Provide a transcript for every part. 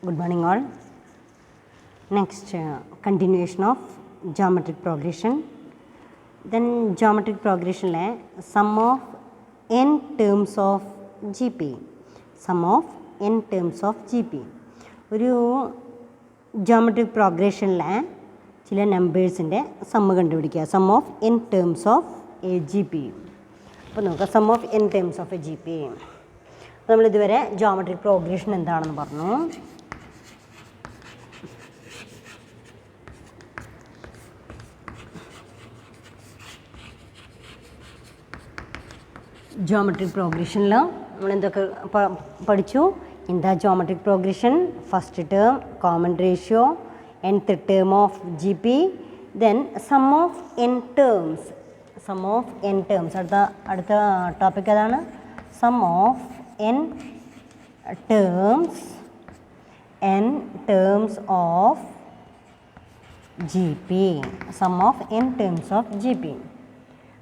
Good morning all. Next continuation of geometric progression. Then geometric progression le sum of n terms of GP. Sum of n terms of GP. ഒരു geometric progression le ചില നമ്പേഴ്സിൻ്റെ sum കണ്ടുപിടിക്കുക. Sum of n terms of a GP. അപ്പോൾ നോക്കാം sum of n terms of a GP. നമ്മളിതുവരെ geometric progression എന്താണെന്ന് പറഞ്ഞു. Geometric പ്രോഗ്രഷനിൽ നമ്മളെന്തൊക്കെ പഠിച്ചു? എന്താ geometric progression? First term common ratio, nth term of G P, then sum of n terms. Sum of n terms അടുത്ത ടോപ്പിക് ഏതാണ്? Sum of n terms of GP. Sum of n terms of GP.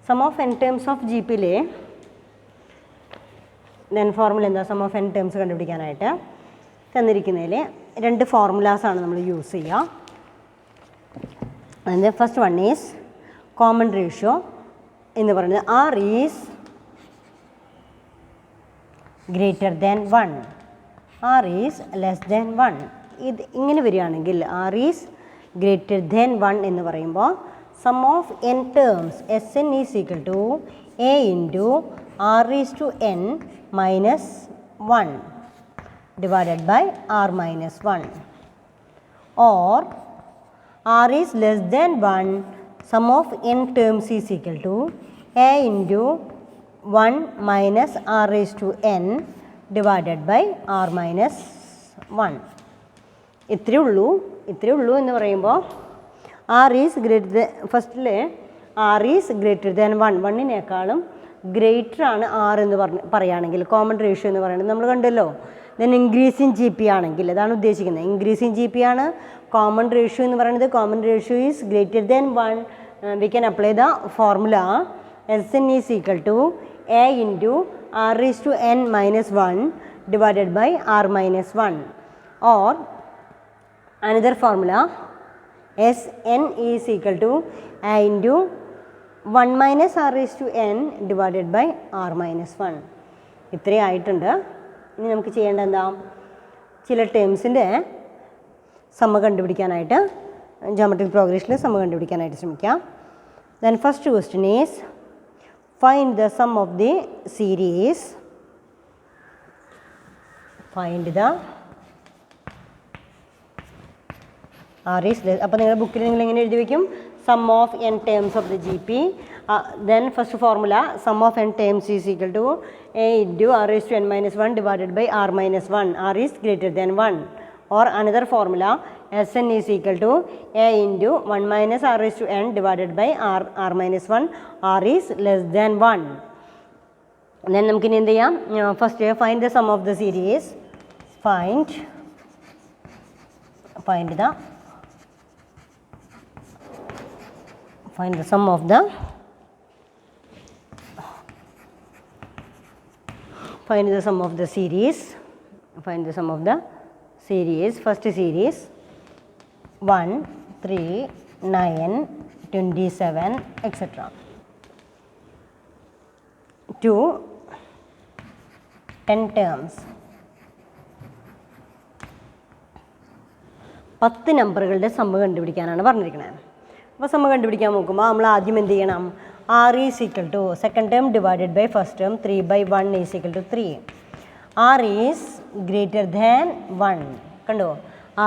Sum of n terms of GP ലെ then formula എന്താ? Some of n terms കണ്ടുപിടിക്കാനായിട്ട് തന്നിരിക്കുന്നതിൽ രണ്ട് ഫോർമുലാസാണ് നമ്മൾ use ചെയ്യുക. അതിൻ്റെ first one is common ratio എന്ന് പറയുന്നത് R is greater than 1, R is less than 1. ഇത് ഇങ്ങനെ വരികയാണെങ്കിൽ R ഈസ് ഗ്രേറ്റർ ദാൻ 1 എന്ന് പറയുമ്പോൾ sum of n terms Sn is equal to A into R is to n minus 1 divided by R minus 1. Or R is less than 1, sum of n terms is equal to A into 1 minus R is to n divided by R minus 1. ഇത്രയേ ഉള്ളൂ എന്ന് പറയുമ്പോൾ R is greater than, ഫസ്റ്റിൽ R is greater than 1, 1-നേക്കാളും greater ആണ് R എന്ന് പറയുകയാണെങ്കിൽ, common ratio എന്ന് പറയുന്നത് നമ്മൾ കണ്ടല്ലോ. ദെൻ ഇൻക്രീസിങ് ജി പി ആണെങ്കിൽ അതാണ് ഉദ്ദേശിക്കുന്നത്. ഇൻക്രീസിങ് ജി പി ആണ് കോമൺ റേഷ്യോ എന്ന് പറയുന്നത്. Common ratio is greater than 1. We can apply the formula Sn is equal to A into R is to n minus 1 divided by R minus 1. Or another formula Sn is equal to A into 1 minus R is to n divided by R minus 1. ഇത്രയും ആയിട്ടുണ്ട്. ഇനി നമുക്ക് ചെയ്യേണ്ടത് എന്താ? ചില ടേംസിൻ്റെ സമ്മ കണ്ടുപിടിക്കാനായിട്ട്, geometric പ്രോഗ്രഷനിൽ സമ്മ കണ്ടുപിടിക്കാനായിട്ട് ശ്രമിക്കാം. Then first question is find the sum of the series. Find the R is less. അപ്പോൾ നിങ്ങളുടെ ബുക്കിൽ നിങ്ങൾ എങ്ങനെ എഴുതി വയ്ക്കും? Sum of n terms of the G P. Then first formula sum of n terms is equal to A into R is to n minus 1 divided by R minus 1. R is greater than 1. Or another formula Sn is equal to A into 1 minus R is to n divided by R minus 1. R is less than 1. Then നമുക്കിനി എന്ത് ചെയ്യാം? First find the sum of the series. Find the sum of the series. Find the sum of the series. First series 1, 3, 9, 27 etc. 2, 10 terms. 10 നമ്പറുകളുടെ സമ്മ കണ്ടുപിടിക്കാനാണ് പറഞ്ഞിരിക്കുന്നത്. അപ്പോൾ സമ്മ കണ്ടുപിടിക്കാൻ നോക്കുമ്പോൾ നമ്മൾ ആദ്യം എന്ത് ചെയ്യണം? R is equal to second term divided by first term 3/1 is equal to 3. R is greater than 1. കണ്ടോ?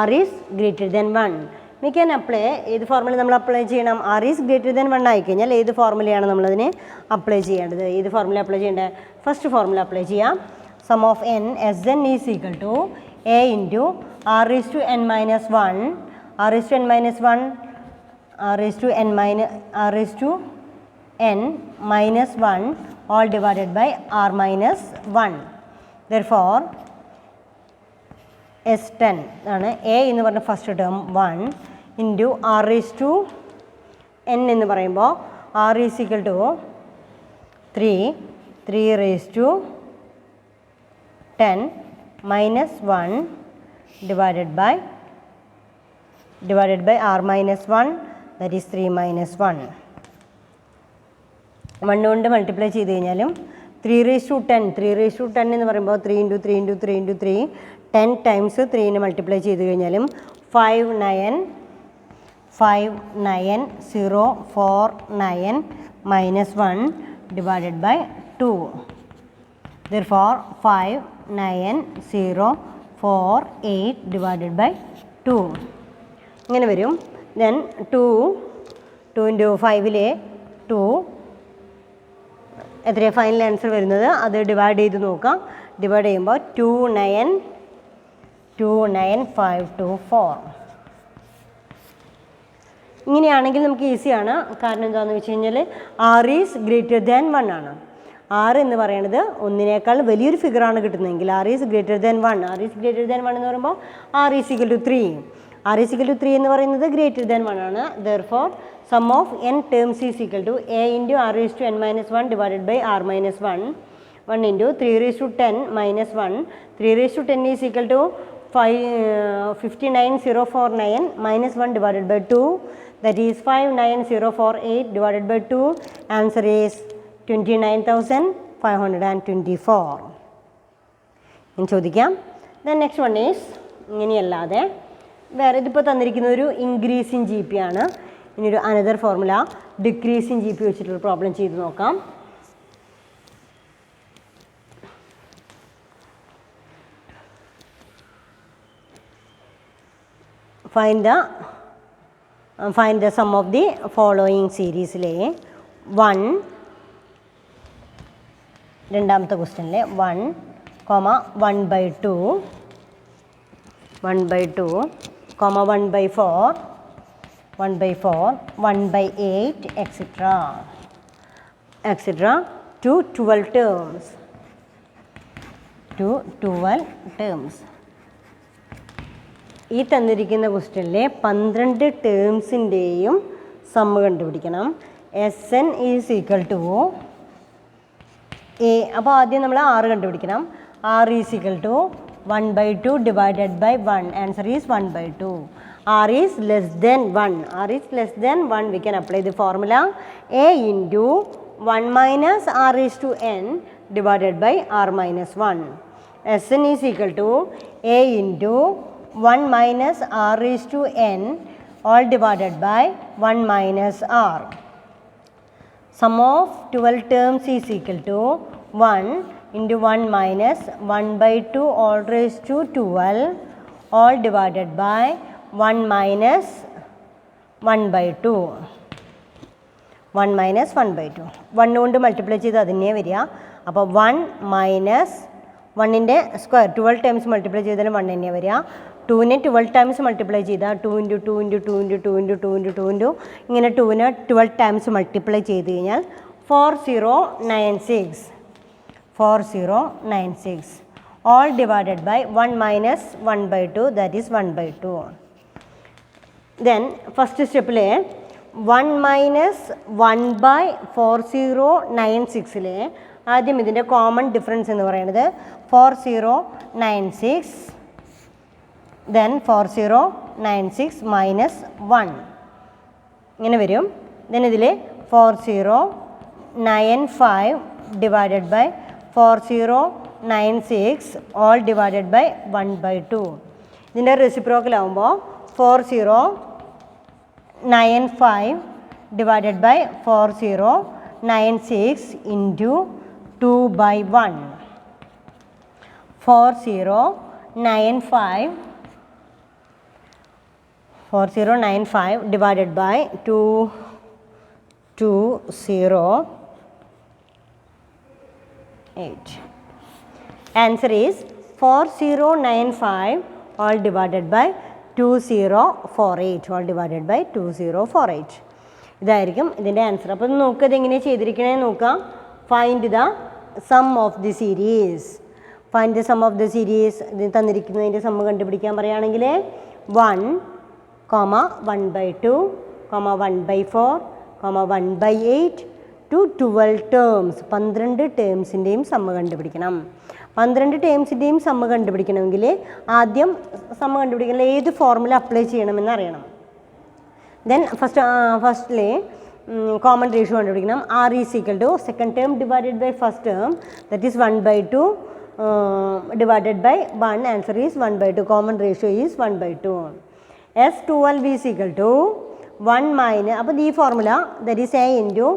R is greater than 1. We can apply, ഏത് ഫോർമുല നമ്മൾ അപ്ലൈ ചെയ്യണം? R ഈസ് ഗ്രേറ്റർ ദാൻ 1 ആയിക്കഴിഞ്ഞാൽ ഏത് ഫോർമുലയാണ് നമ്മളതിനെ അപ്ലൈ ചെയ്യേണ്ടത്? ഏത് ഫോർമുല അപ്ലൈ ചെയ്യേണ്ടത്? ഫസ്റ്റ് ഫോർമുല അപ്ലൈ ചെയ്യാം. Sum of n Sn is equal to A into R is to n minus 1. R is to n minus 1. R is to n minus 1 all divided by R minus 1. Therefore S10 ആണ്. A എന്ന് പറഞ്ഞ first term 1 into R is to n എന്ന് പറയുമ്പോൾ R is equal to 3 raise to 10 minus 1 divided by r minus 1, that is 3 minus 1. 1 കൊണ്ട് multiply ചെയ്ത് കഴിഞ്ഞാലും 3 എന്ന് പറയുമ്പോൾ 3 into 3 into 3 into 3 10 times 3 multiply ചെയ്ത് കഴിഞ്ഞാലും 59049 minus 1 divided by 2. Therefore 59048 divided by 2 ഇങ്ങനെ വരും. then 2 into 5 2 എത്രയാണ് ഫൈനൽ ആൻസർ വരുന്നത് അത് ഡിവൈഡ് ചെയ്ത് നോക്കാം. ഡിവൈഡ് ചെയ്യുമ്പോൾ 29524. ഇങ്ങനെയാണെങ്കിൽ നമുക്ക് ഈസിയാണ്. കാരണം എന്താണെന്ന് വെച്ച് കഴിഞ്ഞാൽ r ഈസ് ഗ്രേറ്റർ ദാൻ 1 ആണ്. r എന്ന് പറയുന്നത് ഒന്നിനേക്കാൾ വലിയൊരു ഫിഗറാണ് കിട്ടുന്നതെങ്കിൽ r is greater than 1. r is greater than 1 എന്ന് പറയുമ്പോൾ r is equal to 3. r is equal to 3 എന്ന് പറയുന്നത് ഗ്രേറ്റർ ദാൻ 1 ആണ്. Therefore sum of n terms is equal to a into r is to n minus 1 divided by r minus 1 into 3 raise to 10 minus 1. 3 raise to 10 is equal to 59049 minus 1 divided by 2, that is 59048 divided by 2. Answer is 29,524. ഇനി ചോദിക്കാം. then next one is ഇങ്ങനെയല്ലാതെ വേറെ ഇതിപ്പോൾ തന്നിരിക്കുന്ന ഒരു increase in G P ആണ്. ഇനി ഒരു another formula decrease in G P വെച്ചിട്ടുള്ള പ്രോബ്ലം ചെയ്ത് നോക്കാം. find the sum of the following series le 1 രണ്ടാമത്തെ ക്വസ്റ്റ്യനിലെ 1, 1 by 2, 1 by 2, 1 by 4, 1 by 4, 1 by 8, etc. to 12 terms. ഈ തന്നിരിക്കുന്ന ക്വസ്റ്റ്യനിലെ 12 ടേംസിൻ്റെയും സമ്മ് കണ്ടുപിടിക്കണം. S N is equal to A. അപ്പോൾ ആദ്യം നമ്മൾ r കണ്ടുപിടിക്കണം. r is equal to 1 by 2 divided by 1. Answer is 1 by 2. r is less than 1. r is less than 1. We can apply the formula a into 1 minus r is to n divided by r minus 1. S N is equal to a into 1 minus r raised to n all divided by 1 minus r. Sum of 12 terms is equal to 1 into 1 minus 1 by 2 all raised to 12 all divided by 1 minus 1 by 2. 1 minus 1 by 2. 1 കൊണ്ട് multiply ചെയ്ത് അതിനെ വരിക. അപ്പോൾ 1 minus 1ൻ്റെ square 12 times multiply ചെയ്താലും 1 തന്നെ വരിക. 2നെ 12 times multiply ചെയ്താൽ 2 into 2 into 2 into 2 into 2 into 2 into ഇങ്ങനെ 2നെ 12 ടൈംസ് മൾട്ടിപ്ലൈ ചെയ്ത് കഴിഞ്ഞാൽ 4096 all divided by 1 minus 1 by 2, that is 1 by 2. then first stepലെ 1 minus 1 by 4096ലെ ആദ്യം ഇതിൻ്റെ കോമൺ ഡിഫറൻസ് എന്ന് പറയുന്നത് 4096, then 4096 minus 1 ഇങ്ങനെ വരും. then ഇതിൽ 4095 divided by 4096 all divided by 1 by 2. ഇതിൻ്റെ റെസിപ്രോക്കൽ ആകുമ്പോൾ 4095 divided by 4096 into 2 by 1. 4095 divided by 208. Answer is 4095 all divided by 2048. all divided by 2048. ഇതായിരിക്കും ഇതിൻ്റെ ആൻസർ. അപ്പോൾ നോക്കുക ഇതെങ്ങനെ ചെയ്തിരിക്കണേ നോക്കാം. Find the sum of the series. Find the sum of the series. ഇത് തന്നിരിക്കുന്നതിൻ്റെ sum കണ്ടുപിടിക്കാൻ പറയുകയാണെങ്കിൽ 1, 1 by 2, 1 by 4, 1 by 8, to 12 terms. 12 ടേംസിൻ്റെയും സമ്മ് കണ്ടുപിടിക്കണം. 12 ടേംസിൻ്റെയും സമ്മ് കണ്ടുപിടിക്കണമെങ്കിൽ ആദ്യം സമ്മ് കണ്ടുപിടിക്കണം ഏത് ഫോർമുല അപ്ലൈ ചെയ്യണമെന്ന് അറിയണം. ദെൻ ഫസ്റ്റ്ലി കോമൺ റേഷ്യോ കണ്ടുപിടിക്കണം. R is equal to second term divided by first term, that is 1/2 divided by 1. Answer is 1/2. Common ratio is 1/2. S12 is equal to 1 minus, അപ്പോൾ ഈ formula that is a into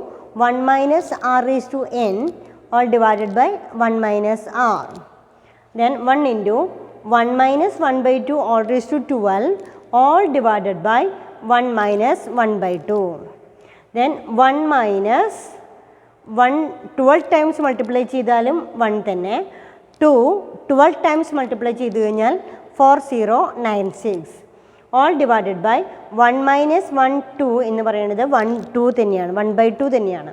1 minus r raised to n all divided by 1 minus r. Then 1 into 1 minus 1/2 all raised to 12 all divided by 1 minus 1/2. Then 1 minus 1 12 times multiply ചെയ്താലും 1 തന്നെ. 2 12 times multiply ചെയ്ത് കഴിഞ്ഞാൽ 4096 all divided by 1 minus 1 2 എന്ന് പറയുന്നത് 1 2 തന്നെയാണ്, 1/2 തന്നെയാണ്.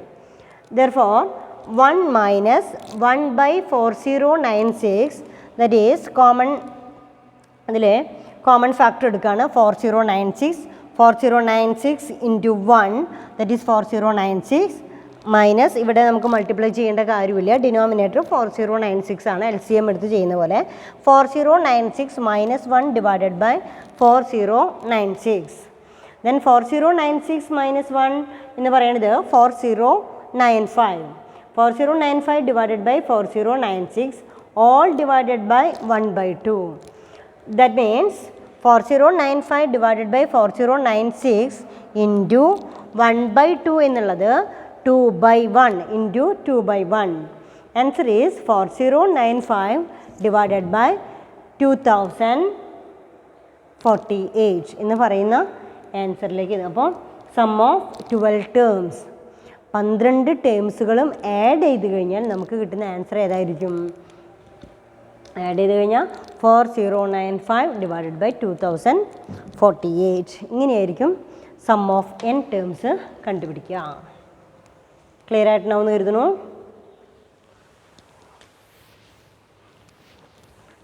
Therefore 1 minus 1/4096, that is common, അതിൽ common factor എടുക്കുകയാണ് 4096 into 1, that is 4096 മൈനസ് ഇവിടെ നമുക്ക് മൾട്ടിപ്ലൈ ചെയ്യേണ്ട കാര്യമില്ല, ഡിനോമിനേറ്റർ 4096 ആണ്, LCM എടുത്ത് ചെയ്യുന്ന പോലെ. 4096 minus 1 divided by 4096. Then 4096 minus 1 എന്ന് പറയുന്നത് 4095. 4095 divided by 4096 all divided by 1/2. That means 4095 divided by 4096 into 1/2 എന്നുള്ളത് 2/1 into 2/1. Answer is 4095 divided by 2048 എന്ന് പറയുന്ന ആൻസറിലേക്ക്. അപ്പോൾ സം ഓഫ് 12 ടേംസ്, 12 ടേംസുകളും ആഡ് ചെയ്ത് കഴിഞ്ഞാൽ നമുക്ക് കിട്ടുന്ന ആൻസർ ഏതായിരിക്കും? ആഡ് ചെയ്ത് കഴിഞ്ഞാൽ 4095 ഡിവൈഡഡ് ബൈ 2048. ഇങ്ങനെയായിരിക്കും സം ഓഫ് n ടേംസ് കണ്ടുപിടിക്കുക. ക്ലിയർ ആയിട്ടുണ്ടാവുമെന്ന് കരുതുന്നു.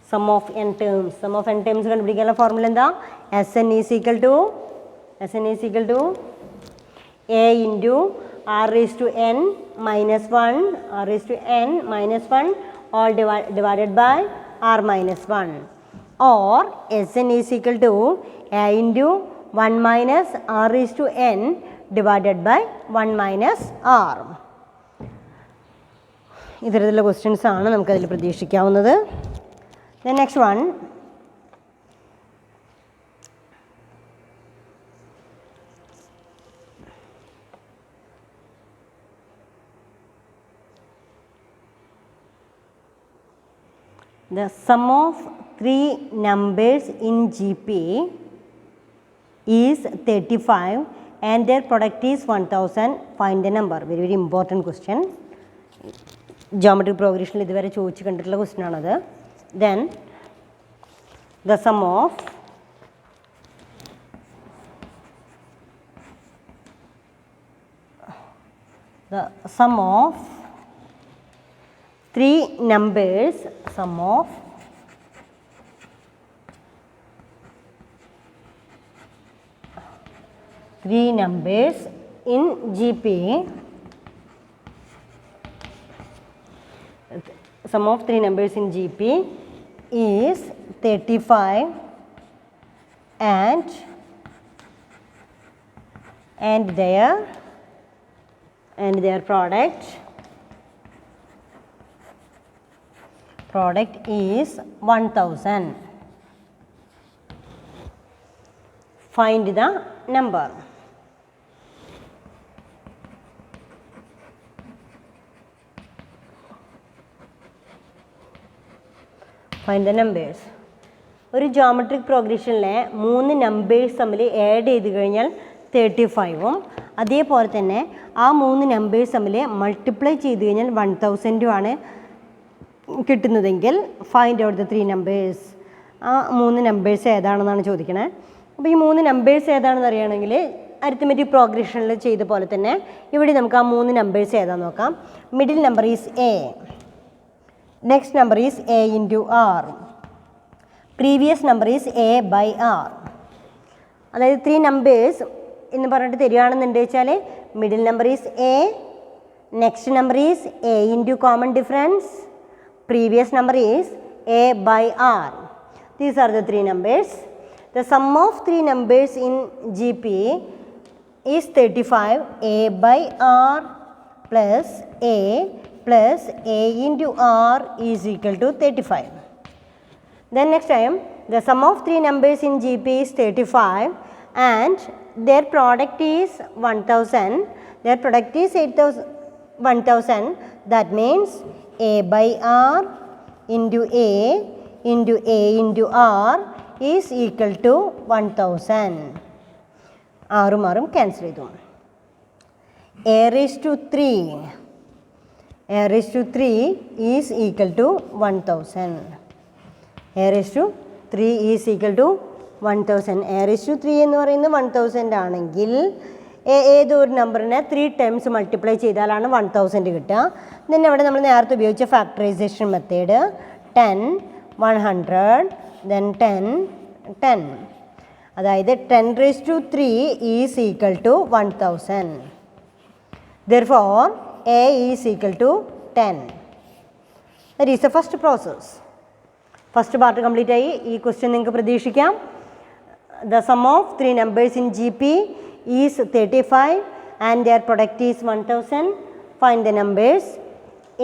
സം ഓഫ് n ടേംസ് കണ്ടുപിടിക്കാനുള്ള ഫോർമുല എന്താ? Sn is equal to a into r raised to n minus 1 all divided by r minus 1, or Sn is equal to a into 1 minus r raised to n divided by 1 minus r. ഇത്തരത്തിലുള്ള questions ആണ് നമുക്കതിൽ പ്രതീക്ഷിക്കാവുന്നത്. Then next one, the sum of 3 numbers in GP is 35 and their product is 1000. Find the number. Very very important question. Geometric progression ഇതുവരെ ചോദിച്ചു കണ്ടിട്ടുള്ള question ആണത്. Then the sum of 3 numbers, sum of 3 numbers in GP, sum of 3 numbers in GP is 35 and their product is 1000. Find the number. Find the numbers. ഒരു geometric പ്രോഗ്രഷനിലെ 3 numbers തമ്മിൽ add ചെയ്ത് കഴിഞ്ഞാൽ 35ഉം അതേപോലെ തന്നെ ആ 3 നമ്പേഴ്സ് തമ്മിൽ മൾട്ടിപ്ലൈ ചെയ്ത് കഴിഞ്ഞാൽ 1000 ആണ് കിട്ടുന്നതെങ്കിൽ ഫൈൻഡ് ഔട്ട് ദ 3 നമ്പേഴ്സ്. ആ 3 നമ്പേഴ്സ് ഏതാണെന്നാണ് ചോദിക്കണേ. അപ്പോൾ ഈ 3 നമ്പേഴ്സ് ഏതാണെന്ന് അറിയണമെങ്കിൽ അരിത്മെറ്റിക് പ്രോഗ്രഷനിൽ ചെയ്ത പോലെ തന്നെ ഇവിടെ നമുക്ക് ആ 3 നമ്പേഴ്സ് ഏതാണെന്ന് നോക്കാം. Middle number is A, next number is A into R, previous number is A by R. അതായത് 3 നമ്പേഴ്സ് എന്ന് പറഞ്ഞിട്ട് തരികയാണെന്നുണ്ട് വെച്ചാൽ middle number is A, Next number is a into common difference. Previous number is a by r. These are the three numbers. The sum of three numbers in GP is 35. A by r plus a into r is equal to 35. Then next time, the sum of three numbers in GP is 35 and their product is 1000. Their product is 1000. That means a by r into a into r is equal to 1000. ആറും cancel ചെയ്തു. a raised to 3 is equal to 1000. a raised to 3 is equal to 1000. a raised to 3 എന്ന് പറയുന്നത് 1000 ആണെങ്കിൽ ഏതൊരു നമ്പറിനെ 3 times multiply ചെയ്താലാണ് 1000 കിട്ടുക. then അവിടെ നമ്മൾ നേരത്തെ ഉപയോഗിച്ച ഫാക്ടറൈസേഷൻ മെത്തേഡ് 10 100 then 10 അതായത് 10 raised to 3 is equal to 1000. Therefore a is equal to 10. That is the first process. First part complete ആയി. ഈ ക്വസ്റ്റ്യൻ നിങ്ങൾക്ക് പ്രതീക്ഷിക്കാം. The sum of three numbers in GP is 35 and their product is 1000. Find the numbers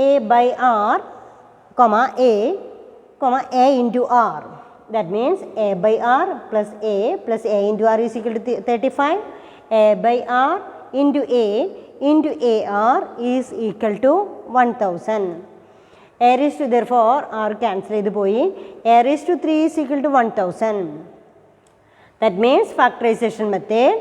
a by r, a into r. That means a by r plus a into r is equal to 35. a by r into ar is equal to 1000. a raised to therefore r cancel ചെയ്തു പോയി. a raised to 3 is equal to 1000. That means factorization method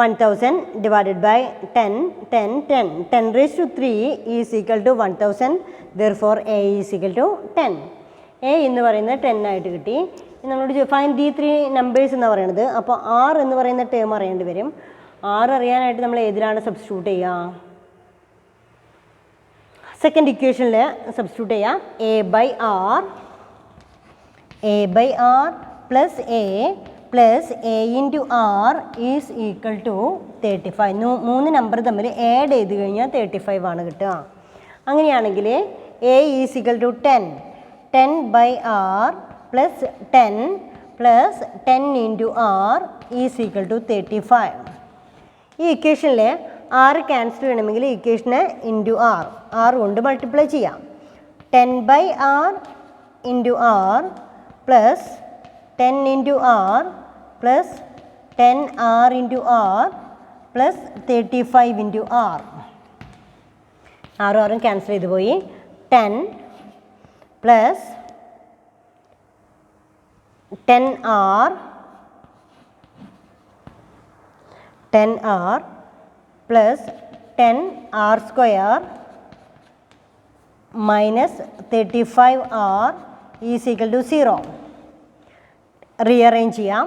1000 divided by 10 raised to 3 is equal to 1000. Therefore a is equal to 10. a എന്ന് പറയുന്നത് 10 ആയിട്ട് കിട്ടി. നമ്മളോട് find the three numbers എന്ന് പറയുന്നത്. അപ്പോൾ r എന്ന് പറയുന്ന ടേം അറിയേണ്ടി വരും. r അറിയാനായിട്ട് നമ്മൾ ഏതിലാണ് സബ്സ്റ്റിറ്റ്യൂട്ട് ചെയ്യുക? സെക്കൻഡ് ഇക്വേഷനിൽ സബ്സ്റ്റിറ്റ്യൂട്ട് ചെയ്യാം. a by r plus a into r is equal to 35. മൂന്ന് നമ്പർ തമ്മിൽ ആഡ് ചെയ്ത് കഴിഞ്ഞാൽ 35 ആണ് കിട്ടുക. അങ്ങനെയാണെങ്കിൽ a is equal to 10 by r plus 10 into r is equal to 35. ഈ ഇക്വേഷനിൽ r ക്യാൻസൽ ചെയ്യണമെങ്കിൽ ഇക്വേഷനെ ഇൻറ്റു r കൊണ്ട് മൾട്ടിപ്ലൈ ചെയ്യാം. 10 by r into r plus 10 into r plus 10r into r plus 35 into r. ആറും cancel ചെയ്ത് പോയി. 10 plus 10r plus 10r square minus 35r is equal to 0. Rearrange ചെയ്യാം.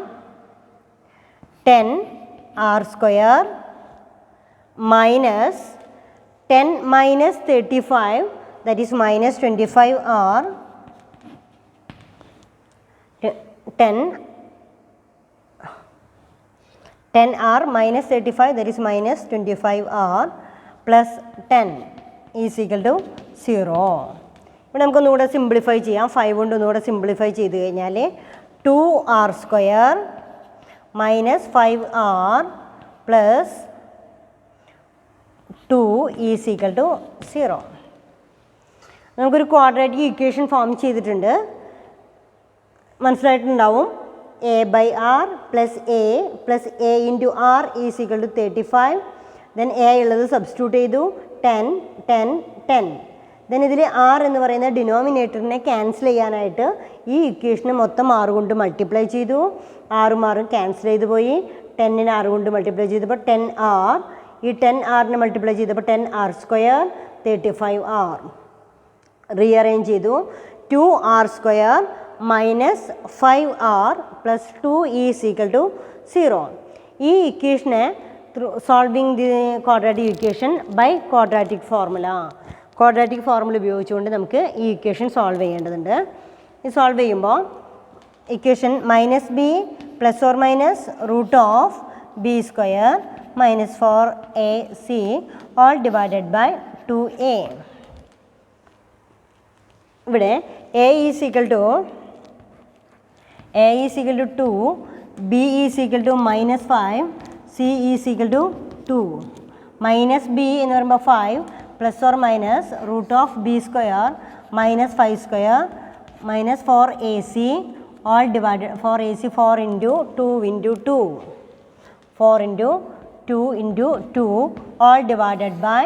10r square minus 10 minus 35, that is minus 25r. 10r minus 35, that is minus 25r plus 10 is equal to 0. ഇവിടെ നമുക്കൊന്നുകൂടെ simplify ചെയ്യാം. 5 കൊണ്ട് ഒന്നുകൂടെ simplify ചെയ്ത് കഴിഞ്ഞാൽ 2r square minus 5r plus 2 is equal to 0. നമുക്കൊരു quadratic equation form ചെയ്തിട്ടുണ്ട്. മനസ്സിലായിട്ടുണ്ടാവും. a by r plus a into r is equal to 35. then a ഉള്ളത് സബ്സ്റ്റിറ്റ്യൂട്ട് ചെയ്തു. 10 then ഇതിൽ r എന്ന് പറയുന്ന ഡിനോമിനേറ്ററിനെ ക്യാൻസൽ ചെയ്യാനായിട്ട് ഈ ഇക്വേഷനെ മൊത്തം r കൊണ്ട് മൾട്ടിപ്ലൈ ചെയ്തു. ആറും ക്യാൻസൽ ചെയ്ത് പോയി. 10നെ r കൊണ്ട് മൾട്ടിപ്ലൈ ചെയ്തപ്പോൾ 10r. ഈ 10rനെ മൾട്ടിപ്ലൈ ചെയ്തപ്പോൾ 10r സ്ക്വയർ 35r. റീഅറേഞ്ച് ചെയ്തു. 2r square minus 5r plus 2 is equal to 0. ഈ ഇക്വേഷനെ solving the quadratic equation by quadratic formula ഉപയോഗിച്ചുകൊണ്ട് നമുക്ക് ഈ ഇക്വേഷൻ സോൾവ് ചെയ്യേണ്ടതുണ്ട്. ഇത് സോൾവ് ചെയ്യുമ്പോൾ equation minus B plus or minus root of B square minus 4ac all divided by 2a. ഇവിടെ a is equal to 2, b is equal to -5, c is equal to 2. Minus b എന്ന് പറയുമ്പോൾ 5 plus or minus root of b square minus 5 square minus 4ac all divided 4ac 4 into 2 into 2 4 into 2 into 2 all divided by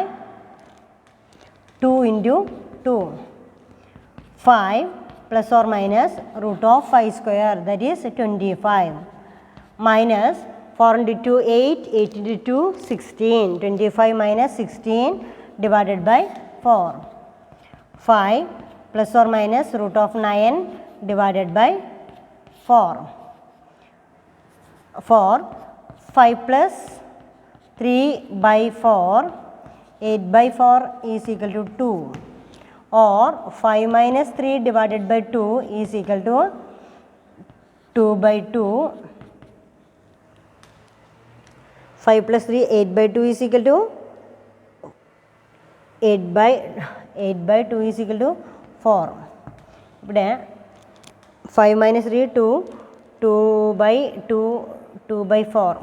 2 into 2 5 plus or minus root of 5 square, that is 25, minus 4 into 2 8, 8 into 2 16, 25 minus 16 divided by 4, 5 plus or minus root of 9 divided by 4, 5 plus 3 by 4, 8 by 4 is equal to 2, or 5 minus 3 divided by 2 is equal to 2 by 2. 5 plus 3, 8 by 2 is equal to 8 by 2 is equal to 4. ഇവിടെ 5 minus 3 2, 2 by 2, 2 by 4,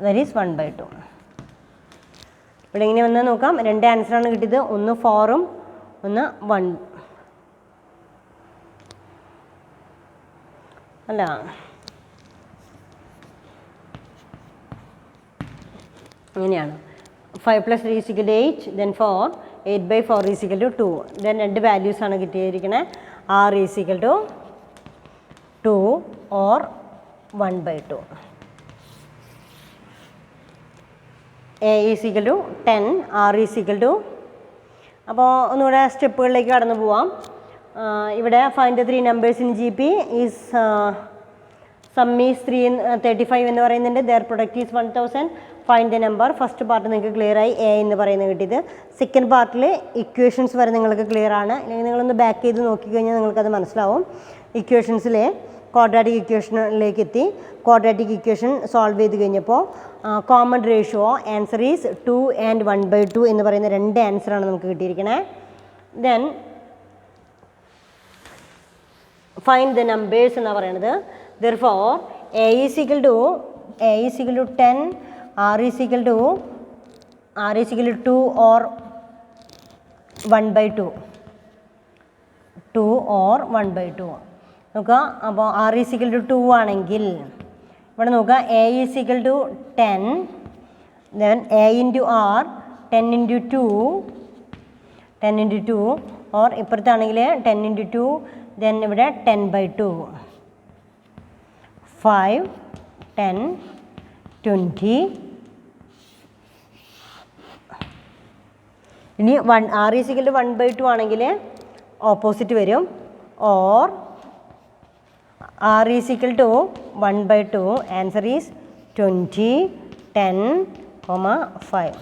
that is 1 by 2. ഇവിടെ ഇങ്ങനെ വന്ന് നോക്കാം, രണ്ട് ആൻസറാണ് കിട്ടിയത്, ഒന്ന് 4ഉം ഒന്ന് 1 അല്ല. ഇങ്ങനെയാണ് 5 plus 3 is equal to 8, then 4, 8 by 4 is equal to 2. then രണ്ട് വാല്യൂസ് ആണ് കിട്ടിയിരിക്കുന്നത്, r is equal to 2 or 1 by 2. a is equal to 10, r is equal to, അപ്പോൾ ഒന്നുകൂടെ സ്റ്റെപ്പുകളിലേക്ക് കടന്നു പോവാം. ഇവിടെ find the 3 numbers in GP is sum is 35 എന്ന് പറയുന്നുണ്ട്, their product is 1000, find the number. First part നിങ്ങൾക്ക് ക്ലിയർ ആയി, A എന്ന് പറയുന്നത് കിട്ടിയത്. സെക്കൻഡ് പാർട്ടിൽ ഇക്വേഷൻസ് വരെ നിങ്ങൾക്ക് ക്ലിയർ ആണ്, അല്ലെങ്കിൽ നിങ്ങളൊന്ന് ബാക്ക് ചെയ്ത് നോക്കിക്കഴിഞ്ഞാൽ നിങ്ങൾക്കത് മനസ്സിലാവും. ഇക്വേഷൻസിലെ ക്വാഡ്രാറ്റിക് ഇക്വേഷനിലേക്ക് എത്തി, ക്വാഡ്രാറ്റിക് ഇക്വേഷൻ സോൾവ് ചെയ്ത് കഴിഞ്ഞപ്പോൾ common ratio answer is 2 and 1 by 2 എന്ന് പറയുന്ന രണ്ട് ആൻസറാണ് നമുക്ക് കിട്ടിയിരിക്കണേ. ദെൻ ഫൈൻഡ് ദ നമ്പേഴ്സ് എന്നാണ് പറയുന്നത്. therefore a is equal to 10, r is equal to 2 or 1 by 2 or 1 by 2 നോക്കുക. അപ്പോൾ r is equal to 2 ആണെങ്കിൽ ഇവിടെ നോക്കുക, a is equal to 10, then a into r 10 into 2 or ഇപ്പുറത്താണെങ്കിൽ 10 into 2, then ഇവിടെ 10 by 2, 5, 10, 20. ഇനി r is equal to 1 by 2 ആണെങ്കിൽ opposite വരും, or r is equal to 1 by 2, answer is 20, 10, 5.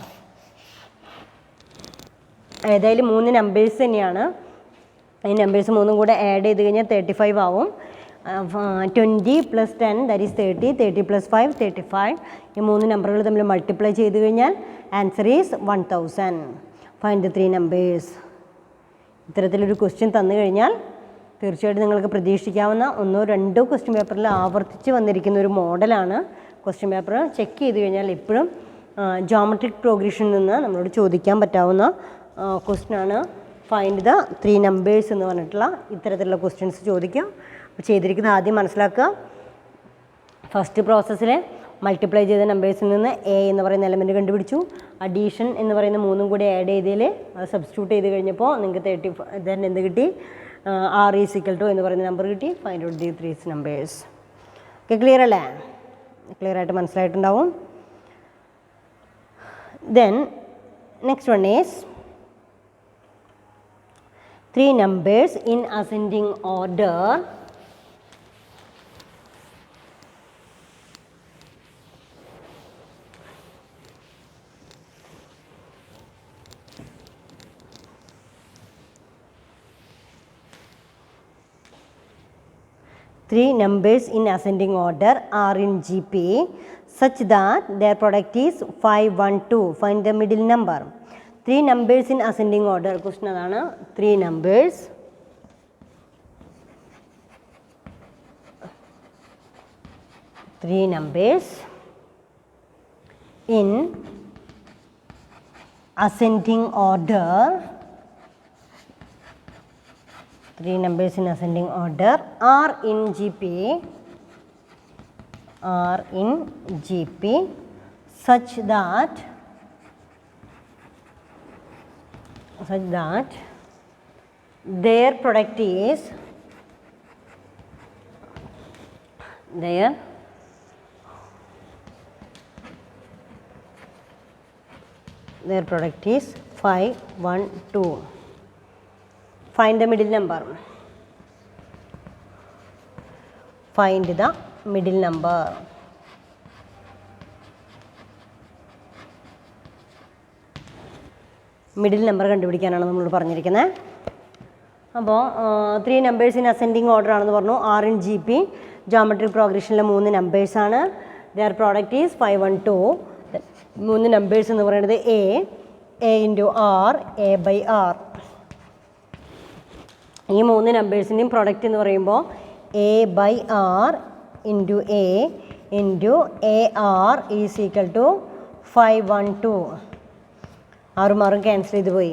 ഏതായാലും 3 numbers തന്നെയാണ്. ഈ നമ്പേഴ്സ് മൂന്നും കൂടെ ആഡ് ചെയ്ത് കഴിഞ്ഞാൽ 35 ആവും. 20 plus 10 that is 30, 30 plus 5 35. ഈ 3 നമ്പറുകൾ തമ്മിൽ മൾട്ടിപ്ലൈ ചെയ്ത് കഴിഞ്ഞാൽ answer is 1000. Find the 3 numbers. ഇത്തരത്തിലൊരു ക്വസ്റ്റ്യൻ തന്നു കഴിഞ്ഞാൽ തീർച്ചയായിട്ടും നിങ്ങൾക്ക് പ്രതീക്ഷിക്കാവുന്ന 1-2 ക്വസ്റ്റ്യൻ പേപ്പറിൽ ആവർത്തിച്ച് വന്നിരിക്കുന്ന ഒരു മോഡലാണ്. ക്വസ്റ്റ്യൻ പേപ്പർ ചെക്ക് ചെയ്ത് കഴിഞ്ഞാൽ എപ്പോഴും ജോമെട്രിക് പ്രോഗ്രഷനിൽ നിന്ന് നമ്മളോട് ചോദിക്കാൻ പറ്റാവുന്ന ക്വസ്റ്റ്യനാണ്. ഫൈൻഡ് ദ 3 നമ്പേഴ്സ് എന്ന് പറഞ്ഞിട്ടുള്ള ഇത്തരത്തിലുള്ള ക്വസ്റ്റ്യൻസ് ചോദിക്കാം. അപ്പോൾ ചെയ്തിരിക്കുന്നത് ആദ്യം മനസ്സിലാക്കുക. ഫസ്റ്റ് പ്രോസസ്സിൽ മൾട്ടിപ്ലൈ ചെയ്ത നമ്പേഴ്സിൽ നിന്ന് എ എന്ന് പറയുന്ന എലമെൻറ്റ് കണ്ടുപിടിച്ചു. അഡീഷൻ എന്ന് പറയുന്ന 3ഉം കൂടി ആഡ് ചെയ്തതിൽ അത് സബ്സ്റ്റിറ്റ്യൂട്ട് ചെയ്ത് കഴിഞ്ഞപ്പോൾ നിങ്ങൾക്ക് 35 ദെൻ എന്ത് കിട്ടി, r is equal to എന്ന് പറയുന്ന നമ്പർ കിട്ടി. Find out the 3 numbers. Okay, clear അല്ലേ? ക്ലിയർ ആയിട്ട് മനസ്സിലായിട്ടുണ്ടാവും. Then next one is 3 numbers in ascending order. Three numbers in ascending order are in GP. such that their product is 5, 1, 2. Find the middle number. 3 numbers in ascending order. Question adana 3 numbers. Three numbers in ascending order. 3 numbers in ascending order are in GP. Are in GP such that their product is their product is 5, 1, 2. Find the middle number. Find the middle number. Middle number കണ്ടുപിടിക്കാനാണ് നമ്മൾ പറഞ്ഞിരിക്കുന്നത്. അപ്പോൾ 3 numbers in ascending order ആണെന്ന് പറഞ്ഞു. Are in G P geometric പ്രോഗ്രഷനിലെ 3 നമ്പേഴ്സാണ്. Their product is 5, 1, 2. 3 numbers എന്ന് പറയുന്നത് a into r, a by r. ഈ 3 നമ്പേഴ്സിൻ്റെയും പ്രോഡക്റ്റ് എന്ന് പറയുമ്പോൾ a by r into a into a r is equal to 5, 1, 2. 6 മാറും ക്യാൻസൽ ചെയ്ത് പോയി.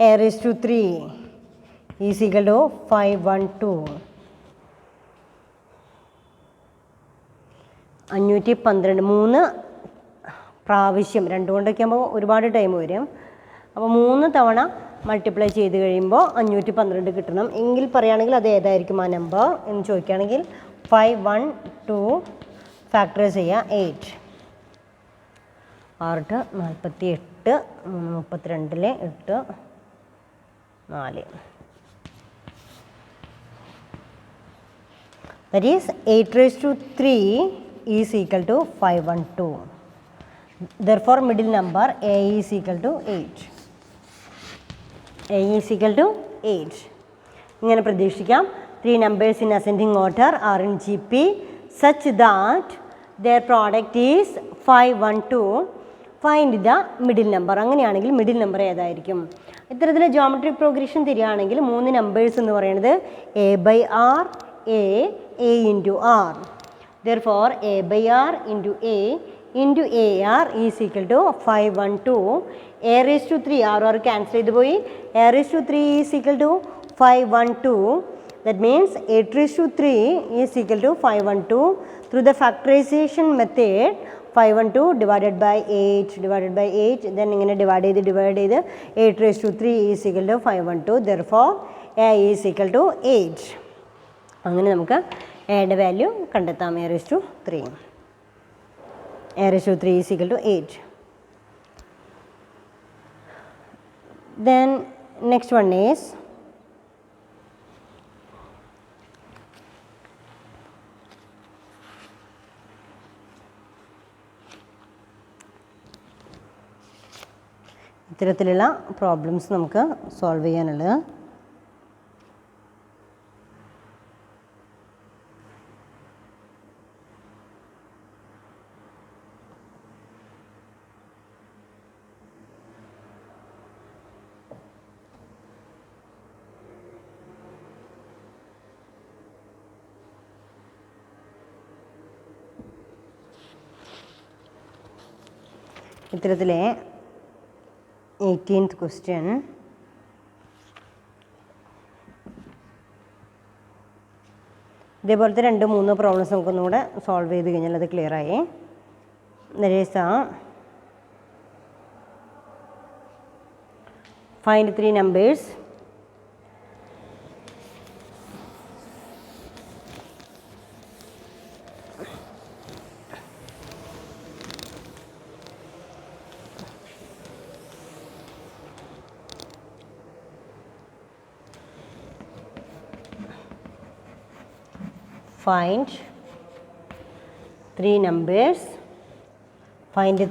A raise to 3 is equal to 5, 1, 2. 512. 3 പ്രാവശ്യം 2 കൊണ്ടൊക്കെ ആകുമ്പോൾ ഒരുപാട് ടൈം വരും. അപ്പോൾ 3 തവണ മൾട്ടിപ്ലൈ ചെയ്ത് കഴിയുമ്പോൾ 512 കിട്ടണം. എങ്കിൽ പറയുകയാണെങ്കിൽ അത് ഏതായിരിക്കും ആ നമ്പർ എന്ന് ചോദിക്കുകയാണെങ്കിൽ 5, 1, 2 ഫാക്ടറൈസ് ചെയ്യുക 8. 6, 48, 32, 8, 4. That is 8 raised to 3 is equal to 5, 1, 2. Therefore, middle number A is equal to 8. A is equal to 8. ഇങ്ങനെ പ്രതീക്ഷിക്കാം. 3 numbers in ascending order are in GP such that their product is 5, 1, 2. Find the middle number. അങ്ങനെയാണെങ്കിൽ middle number ഏതായിരിക്കും? ഇത്തരത്തിൽ geometric progression തരികയാണെങ്കിൽ 3 numbers എന്ന് പറയുന്നത് A by R, A into R. Therefore, a by r into a into ar is equal to 5, 1, 2. A raised to 3, r cancel ചെയ്ത് പോയി. A raised to 3 is equal to 5, 1, 2. That means 8 raised to 3 is equal to 5, 1, 2. Through the factorization method, 5, 1, 2 divided by 8 divided by 8. Then ഇങ്ങനെ divide ചെയ്ത് 8 raised to 3 is equal to 5, 1, 2. Therefore, a is equal to 8. അങ്ങനെ നമുക്ക് എയുടെ value കണ്ടെത്താം. A raise to 3. A raise to 3 is equal to 8. Then next one is ഇത്തരത്തിലുള്ള problems നമുക്ക് solve ചെയ്യാനുള്ളത്. ഇത്തരത്തിലെ 18th ക്വസ്റ്റ്യൻ ഇതേപോലത്തെ 2-3 പ്രോബ്ലംസ് നമുക്കൊന്നുകൂടെ സോൾവ് ചെയ്ത് കഴിഞ്ഞാൽ അത് ക്ലിയറായി. നരേസ find 3 numbers find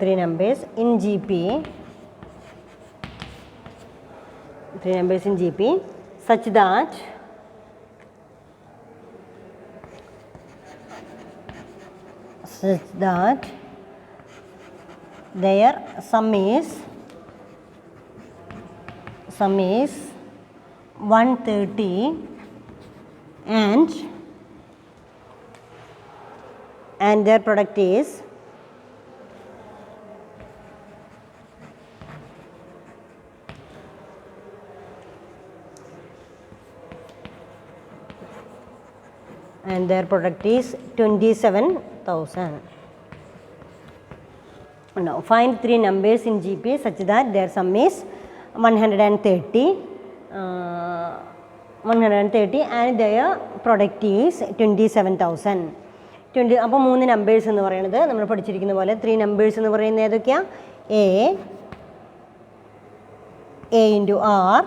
3 numbers in GP. 3 numbers in GP such that such that their sum is 130 and their product is and their product is 27,000. Now find three numbers in GPA such that their sum is 130 and their product is 27,000. അപ്പോൾ 3 numbers എന്ന് പറയുന്നത് നമ്മൾ പഠിച്ചിരിക്കുന്ന പോലെ 3 numbers എന്ന് പറയുന്നത് ഏതൊക്കെയാണ്? A into r,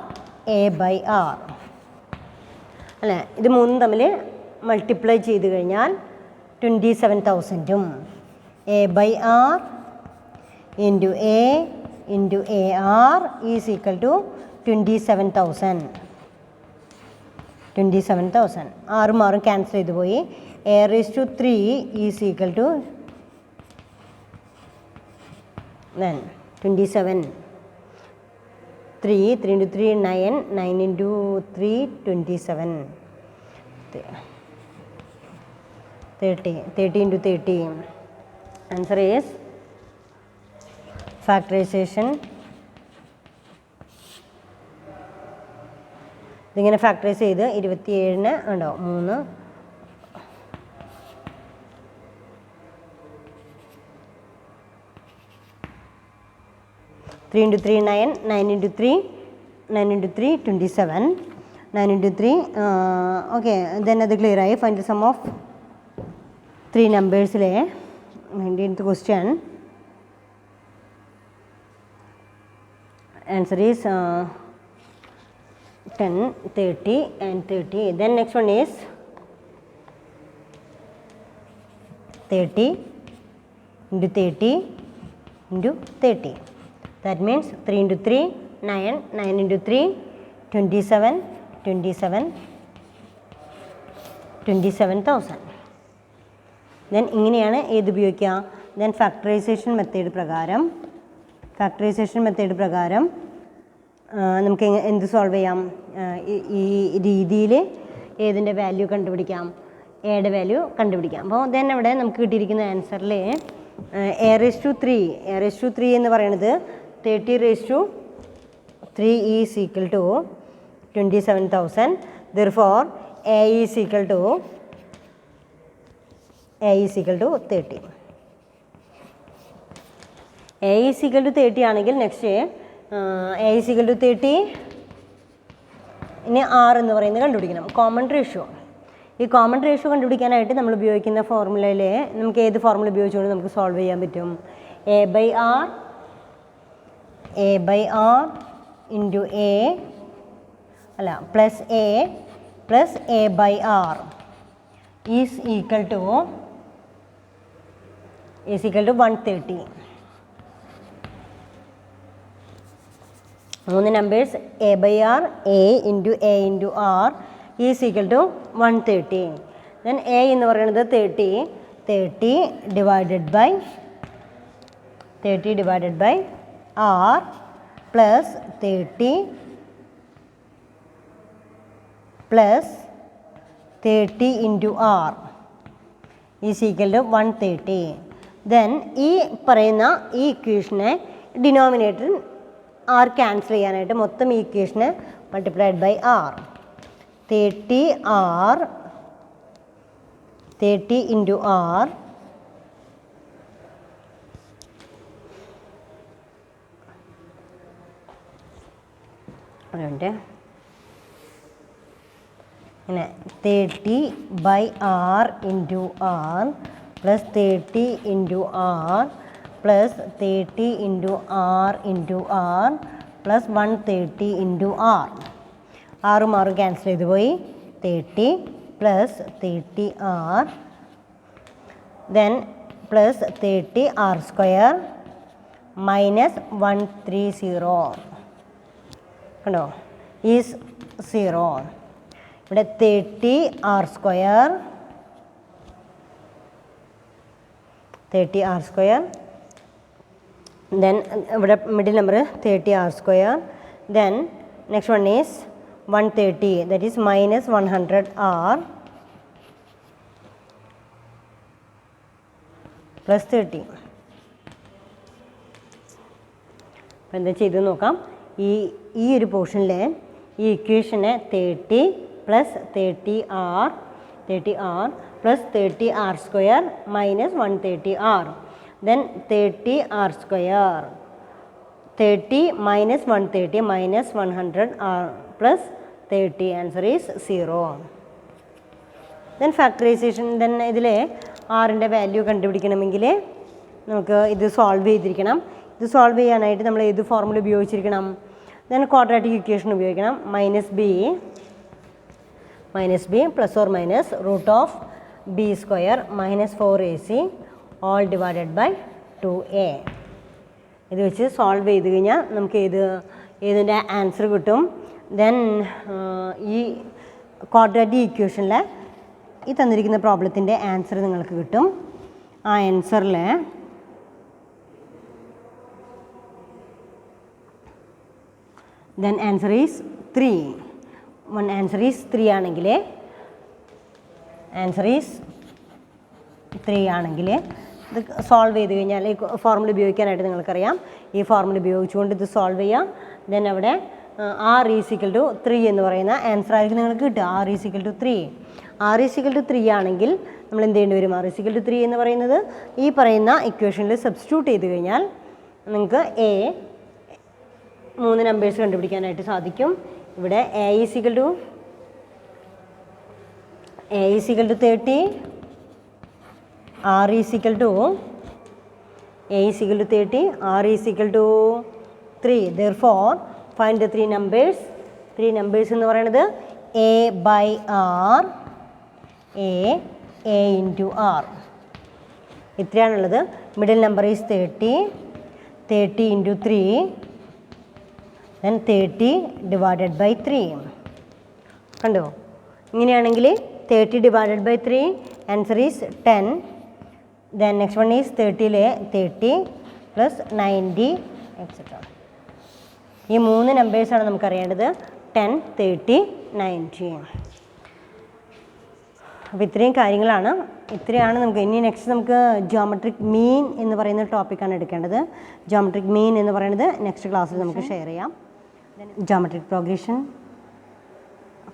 a by r അല്ലേ? ഇത് മൂന്നും തമ്മിൽ മൾട്ടിപ്ലൈ ചെയ്ത് കഴിഞ്ഞാൽ 27,000ഉം a by r into a into a r is equal to 27,000. ആറും ആറും ക്യാൻസൽ ചെയ്ത് പോയി. A raise to 3 is equal to 27. 3 into 3 9, 9 into 3 27, 30 into 30. Answer is factorization. ഇതിങ്ങനെ ഫാക്ടറൈസ് ചെയ്ത് 27 ഉണ്ടോ 3 3 into 3 9, 9 into 3 27, 9 into 3 okay, then അത് ക്ലിയർ ആയി. Find the sum of 3 നമ്പേഴ്സിലെ 19th question. Answer is 10, 30 and 30. Then next one is 30 into 30 into 30. That means 3 into 3 9, 9 into 3 27,000. Then ഇങ്ങനെയാണ് ഏത് ഉപയോഗിക്കുക? then factorisation method പ്രകാരം നമുക്ക് എന്ത് സോൾവ് ചെയ്യാം? ഈ രീതിയിൽ ഏതിൻ്റെ വാല്യൂ കണ്ടുപിടിക്കാം? എയുടെ വാല്യൂ കണ്ടുപിടിക്കാം. അപ്പോൾ ദെൻ അവിടെ നമുക്ക് കിട്ടിയിരിക്കുന്ന ആൻസറിൽ എ റേസ് ടു 3 എന്ന് പറയുന്നത് 30 raised to 3 is equal to 27,000. Therefore, A is equal to 30. A is equal to 30 ആണെങ്കിൽ next A is equal to 30 ഇനി R എന്ന് പറയുന്നത് കണ്ടുപിടിക്കണം. Common ratio. ഈ കോമൺ റേഷ്യോ കണ്ടുപിടിക്കാനായിട്ട് നമ്മൾ ഉപയോഗിക്കുന്ന ഫോർമുലയിൽ നമുക്ക് ഏത് ഫോർമുല ഉപയോഗിച്ചുകൊണ്ട് നമുക്ക് സോൾവ് ചെയ്യാൻ പറ്റും? A by R into A അല്ല plus A plus A by R is equal to 130. 3 numbers A by R, A into R is equal to 130. Then A എന്ന് പറയുന്നത് 30 divided by R plus 30 into R is equal to 130. Then ഈ പറയുന്ന ഈ ഇക്വേഷനെ denominator R cancel ചെയ്യാനായിട്ട് മൊത്തം ഈ ഇക്വേഷനെ multiplied by R 30 into R ഇങ്ങനെ 30 by R into R plus 30 into R plus 30 into R into R plus 130 into R. ആറും ആറും cancel ചെയ്ത് പോയി. 30 plus 30 R then plus 30 R square minus 130 കണ്ടോ is 0. ഇവിടെ 30 R square 30r². Then ഇവിടെ middle number 30r². Then next one is 130, that is minus 100r plus 30. അപ്പോൾ എന്താ ചെയ്ത് നോക്കാം. ഈ ഒരു പോർഷനിലെ ഈ ഇക്വേഷനെ 30 plus 30r plus 30r² minus 130r. Then 30r², 30 minus 130 minus 100r plus 30. Answer is 0. Then factorization. Then ഇതിലെ ആറിൻ്റെ വാല്യൂ കണ്ടുപിടിക്കണമെങ്കിൽ നമുക്ക് ഇത് സോൾവ് ചെയ്തിരിക്കണം. ഇത് സോൾവ് ചെയ്യാനായിട്ട് നമ്മൾ ഏത് ഫോർമുല ഉപയോഗിച്ചിരിക്കണം? ദെൻ ക്വാഡ്രാറ്റിക് ഇക്വേഷൻ ഉപയോഗിക്കണം. Minus B plus or minus root of b² minus 4ac all divided by 2a. ഇത് വെച്ച് സോൾവ് ചെയ്ത് കഴിഞ്ഞാൽ നമുക്ക് ഏതിൻ്റെ ആൻസർ കിട്ടും. ദെൻ ഈ ക്വാഡ്രാറ്റിക് ഇക്വേഷനിലെ ഈ തന്നിരിക്കുന്ന പ്രോബ്ലത്തിൻ്റെ ആൻസർ നിങ്ങൾക്ക് കിട്ടും. ആ ആൻസറിൽ then answer is 3. Answer is 3 ആണെങ്കിൽ ഇത് സോൾവ് ചെയ്ത് കഴിഞ്ഞാൽ ഈ ഫോർമുല ഉപയോഗിക്കാനായിട്ട് നിങ്ങൾക്കറിയാം. ഈ ഫോർമുല ഉപയോഗിച്ചുകൊണ്ട് ഇത് സോൾവ് ചെയ്യാം. ദെൻ അവിടെ r = 3 എന്ന് പറയുന്ന ആൻസർ ആയിരിക്കും നിങ്ങൾക്ക് കിട്ടുക. r = 3. r = 3 ആണെങ്കിൽ നമ്മൾ എന്ത് ചെയ്യേണ്ടി വരും? r = 3 എന്ന് പറയുന്നത് ഈ പറയുന്ന ഇക്വേഷനിൽ സബ്സ്റ്റിറ്റ്യൂട്ട് ചെയ്ത് കഴിഞ്ഞാൽ നിങ്ങൾക്ക് 3 നമ്പേഴ്സ് കണ്ടുപിടിക്കാനായിട്ട് സാധിക്കും. ഇവിടെ a = 30, r = 3. Therefore find the 3 numbers. 3 numbers എന്ന് പറയുന്നത് a/r, a into r. ഇത്രയാണുള്ളത്. Middle number is 30 into 3, then 30 divided by 3. കണ്ടോ? ഇങ്ങനെയാണെങ്കിൽ 30 divided by 3 answer is 10. Then next one is 30 plus 90 etc. ഈ 3 നമ്പേഴ്സാണ് നമുക്കറിയേണ്ടത്. 10, 30, 90. അപ്പോൾ ഇത്രയും കാര്യങ്ങളാണ്. ഇത്രയാണ് നമുക്ക് ഇനി നെക്സ്റ്റ് നമുക്ക് ജിയോമെട്രിക് മീൻ എന്ന് പറയുന്ന ടോപ്പിക്കാണ് എടുക്കേണ്ടത്. ജിയോമെട്രിക് മീൻ എന്ന് പറയുന്നത് നെക്സ്റ്റ് ക്ലാസ്സിൽ നമുക്ക് ഷെയർ ചെയ്യാം. Geometric progression.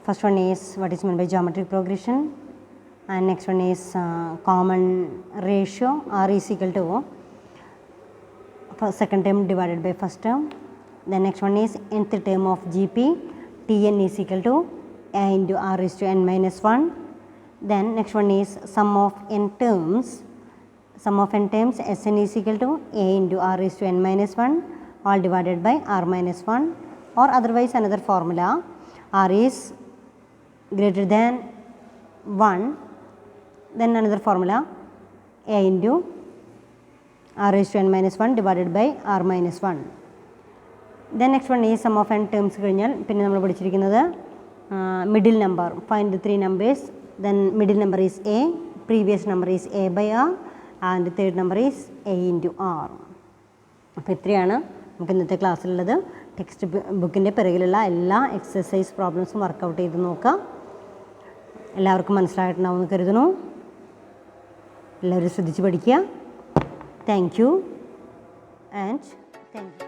First one is what is meant by geometric progression, and next one is common ratio. R is equal to second term divided by first term. The next one is nth term of GP. Tn is equal to a into r raised to n minus 1. Then next one is sum of n terms. Sum of n terms Sn is equal to a into r raised to n minus 1 all divided by r minus 1. Or otherwise another formula, r is greater than 1, then another formula a into r raised to n minus 1 divided by r minus 1. Then next one is sum of n terms കഴിഞ്ഞാൽ പിന്നെ നമ്മൾ പഠിച്ചിരിക്കുന്നത് middle number. Find the 3 numbers. Then middle number is a, previous number is a/r, and the third number is a into r. അപ്പോൾ ഇത്രയാണ് നമുക്ക് ഇന്നത്തെ ക്ലാസ്സിലുള്ളത്. Text ബുക്കിൻ്റെ പിറകിലുള്ള എല്ലാ exercise പ്രോബ്ലംസും workout ചെയ്ത് നോക്കാം. എല്ലാവർക്കും മനസ്സിലായിട്ടുണ്ടാവുമെന്ന് കരുതുന്നു. എല്ലാവരും ശ്രദ്ധിച്ച് പഠിക്കുക. Thank you and thank you.